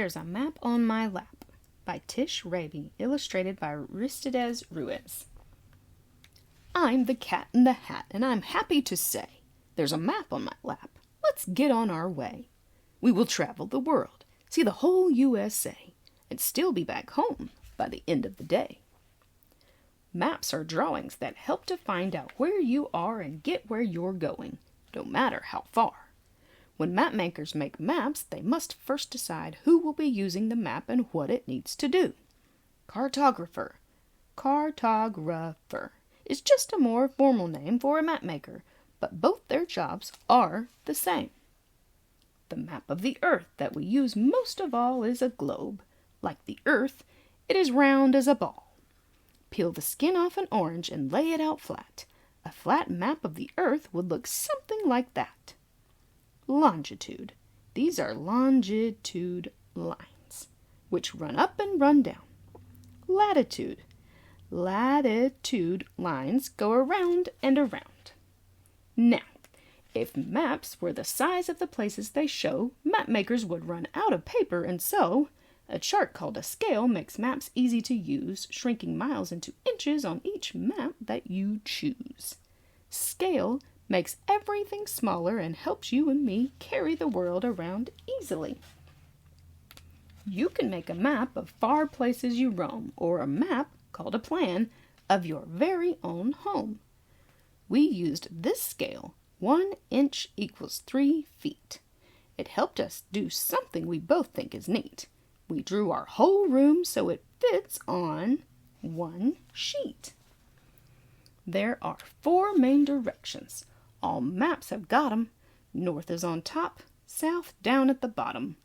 There's a Map on My Lap by Tish Rabe, illustrated by Aristides Ruiz. I'm the cat in the hat, and I'm happy to say there's a map on my lap. Let's get on our way. We will travel the world, see the whole USA, and still be back home by the end of the day. Maps are drawings that help to find out where you are and get where you're going, no matter how far. When map makers make maps, they must first decide who will be using the map and what it needs to do. Cartographer is just a more formal name for a map maker, but both their jobs are the same. The map of the Earth that we use most of all is a globe. Like the Earth, it is round as a ball. Peel the skin off an orange and lay it out flat. A flat map of the Earth would look something like that. Longitude. These are longitude lines, which run up and run down. Latitude. Latitude lines go around and around. Now, if maps were the size of the places they show, map makers would run out of paper, and so a chart called a scale makes maps easy to use, shrinking miles into inches on each map that you choose. Scale makes everything smaller and helps you and me carry the world around easily. You can make a map of far places you roam, or a map, called a plan, of your very own home. We used this scale, 1 inch equals 3 feet. It helped us do something we both think is neat. We drew our whole room so it fits on one sheet. There are 4 main directions. All maps have got 'em. North is on top, south down at the bottom.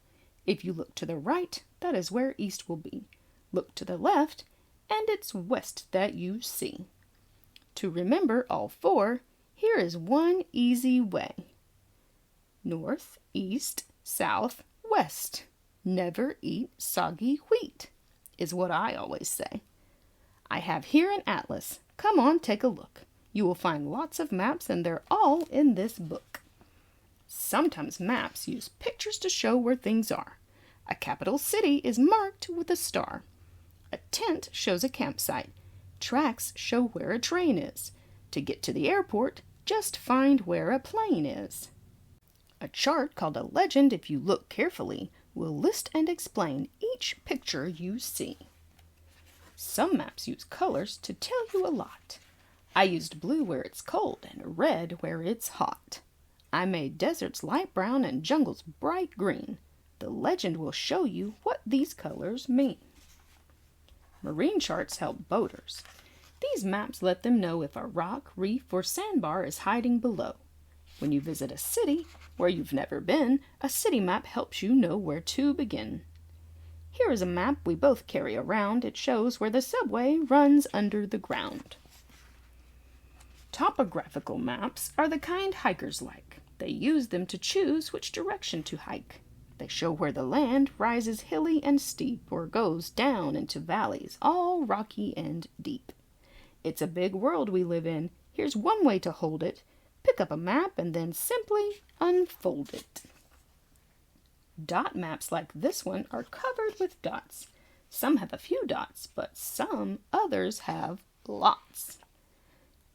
If you look to the right, that is where east will be. Look to the left, and it's west that you see. To remember all 4, here is one easy way. North, east, south, west. Never eat soggy wheat, is what I always say. I have here an atlas. Come on, take a look. You will find lots of maps, and they're all in this book. Sometimes maps use pictures to show where things are. A capital city is marked with a star. A tent shows a campsite. Tracks show where a train is. To get to the airport, just find where a plane is. A chart called a legend, if you look carefully, will list and explain each picture you see. Some maps use colors to tell you a lot. I used blue where it's cold and red where it's hot. I made deserts light brown and jungles bright green. The legend will show you what these colors mean. Marine charts help boaters. These maps let them know if a rock, reef, or sandbar is hiding below. When you visit a city where you've never been, a city map helps you know where to begin. Here is a map we both carry around. It shows where the subway runs under the ground. Topographical maps are the kind hikers like. They use them to choose which direction to hike. They show where the land rises hilly and steep or goes down into valleys, all rocky and deep. It's a big world we live in. Here's one way to hold it. Pick up a map and then simply unfold it. Dot maps like this one are covered with dots. Some have a few dots, but some others have lots.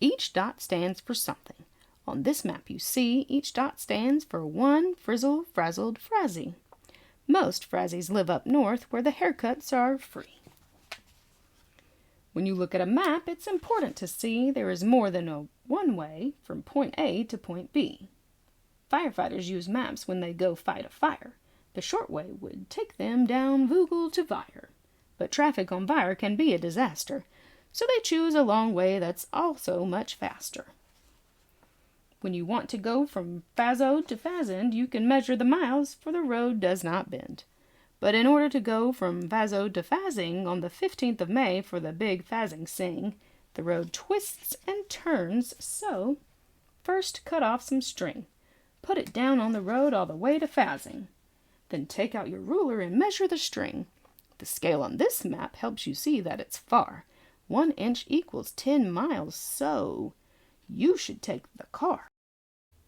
Each dot stands for something. On this map you see, each dot stands for one frizzle-frazzled frazzy. Most frazzies live up north where the haircuts are free. When you look at a map, it's important to see there is more than one way from point A to point B. Firefighters use maps when they go fight a fire. The short way would take them down Vogel to Vire. But traffic on Vire can be a disaster, so they choose a long way that's also much faster. When you want to go from Fazode to Fazend, you can measure the miles, for the road does not bend. But in order to go from Fazode to Fazing on the 15th of May for the big Fazing Sing, the road twists and turns, so first cut off some string. Put it down on the road all the way to Fazing. Then take out your ruler and measure the string. The scale on this map helps you see that it's far. 1 inch equals 10 miles, so you should take the car.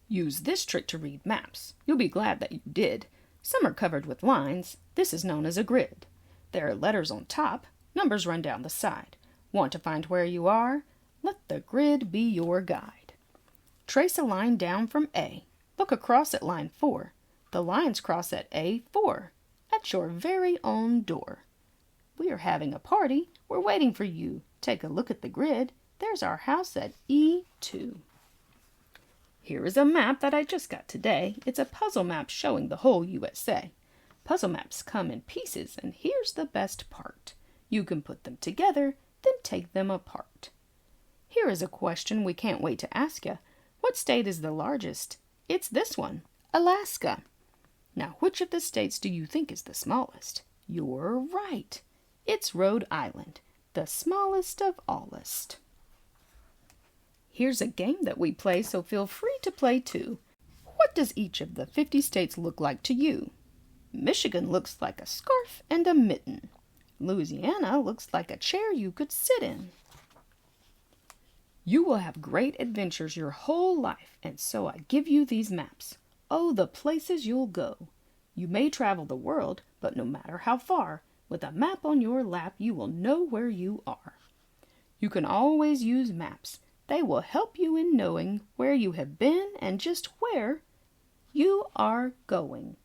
Use this trick to read maps. You'll be glad that you did. Some are covered with lines. This is known as a grid. There are letters on top. Numbers run down the side. Want to find where you are? Let the grid be your guide. Trace a line down from A. Look across at line 4. The lines cross at A4. At your very own door. We are having a party. We're waiting for you. Take a look at the grid. There's our house at E2. Here is a map that I just got today. It's a puzzle map showing the whole USA. Puzzle maps come in pieces, and here's the best part. You can put them together, then take them apart. Here is a question we can't wait to ask you. What state is the largest? It's this one, Alaska. Now, which of the states do you think is the smallest? You're right. It's Rhode Island, the smallest of allest. Here's a game that we play, so feel free to play too. What does each of the 50 states look like to you? Michigan looks like a scarf and a mitten. Louisiana looks like a chair you could sit in. You will have great adventures your whole life, and so I give you these maps. Oh, the places you'll go. You may travel the world, but no matter how far, with a map on your lap, you will know where you are. You can always use maps. They will help you in knowing where you have been and just where you are going.